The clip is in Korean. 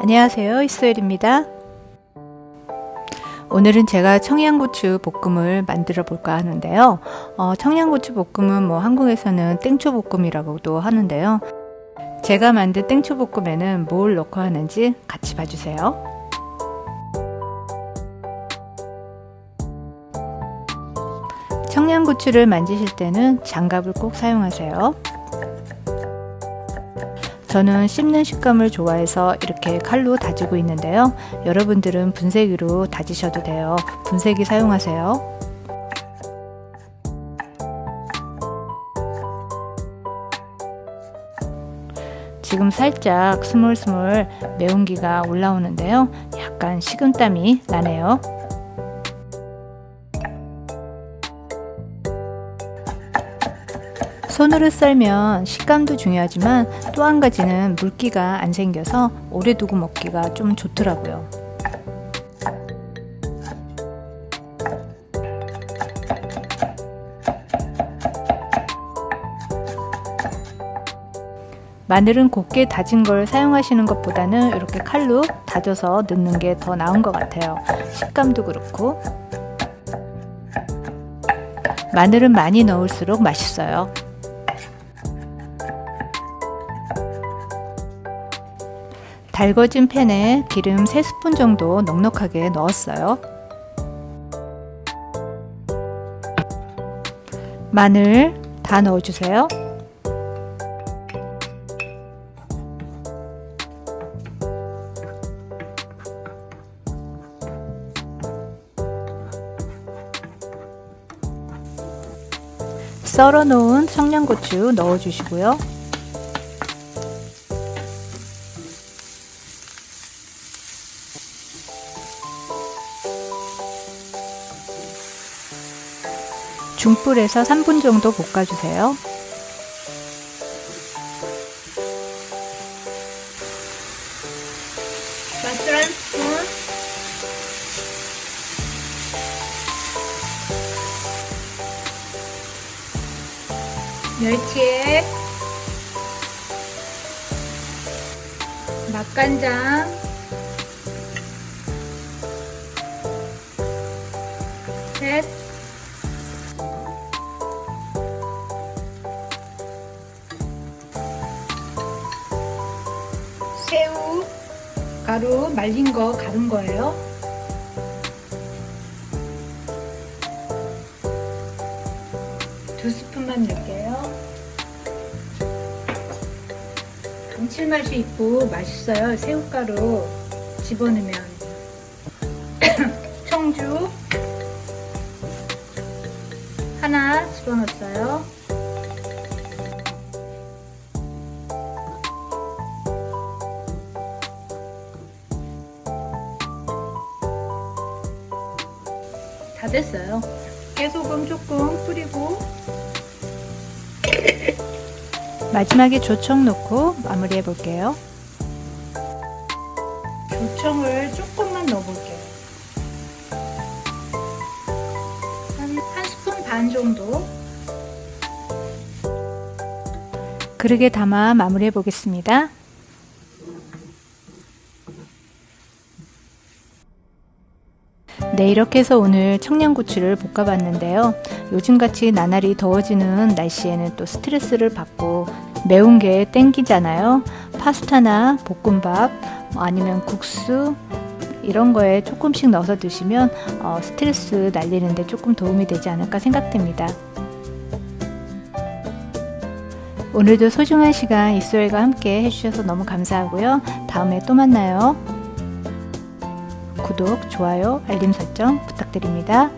안녕하세요, 이소엘입니다. 오늘은 제가 청양고추 볶음을 만들어 볼까 하는데요. 청양고추 볶음은 한국에서는 땡초 볶음이라고도 하는데요. 제가 만든 땡초 볶음에는 뭘 넣고 하는지 같이 봐주세요. 청양고추를 만지실 때는 장갑을 꼭 사용하세요. 저는 씹는 식감을 좋아해서 이렇게 칼로 다지고 있는데요. 여러분들은 분쇄기로 다지셔도 돼요. 분쇄기 사용하세요. 지금 살짝 스물스물 매운기가 올라오는데요. 약간 식은땀이 나네요. 손으로 썰면 식감도 중요하지만 또 한 가지는 물기가 안 생겨서 오래 두고 먹기가 좀 좋더라고요. 마늘은 곱게 다진 걸 사용하시는 것보다는 이렇게 칼로 다져서 넣는 게 더 나은 것 같아요. 식감도 그렇고. 마늘은 많이 넣을수록 맛있어요. 달궈진 팬에 기름 3스푼 정도 넉넉하게 넣었어요. 마늘 다 넣어주세요. 썰어 놓은 청양고추 넣어주시고요. 중불에서 3분 정도 볶아주세요. 맛술 1스푼, 멸치액, 맛간장, 셋, 새우 가루 말린 거 갈은 거예요. 두 스푼만 넣을게요. 감칠맛이 있고 맛있어요. 새우가루 집어넣으면. 청주 하나 집어넣었어요. 다 됐어요. 깨소금 조금 뿌리고 마지막에 조청 넣고 마무리해 볼게요. 조청을 조금만 넣어볼게요. 한 스푼 반 정도. 그릇에 담아 마무리해 보겠습니다. 네, 이렇게 해서 오늘 청양고추를 볶아봤는데요. 요즘같이 나날이 더워지는 날씨에는 또 스트레스를 받고 매운 게 땡기잖아요. 파스타나 볶음밥 아니면 국수 이런 거에 조금씩 넣어서 드시면 스트레스 날리는데 조금 도움이 되지 않을까 생각됩니다. 오늘도 소중한 시간 이소엘과 함께 해주셔서 너무 감사하고요. 다음에 또 만나요. 구독, 좋아요, 알림 설정 부탁드립니다.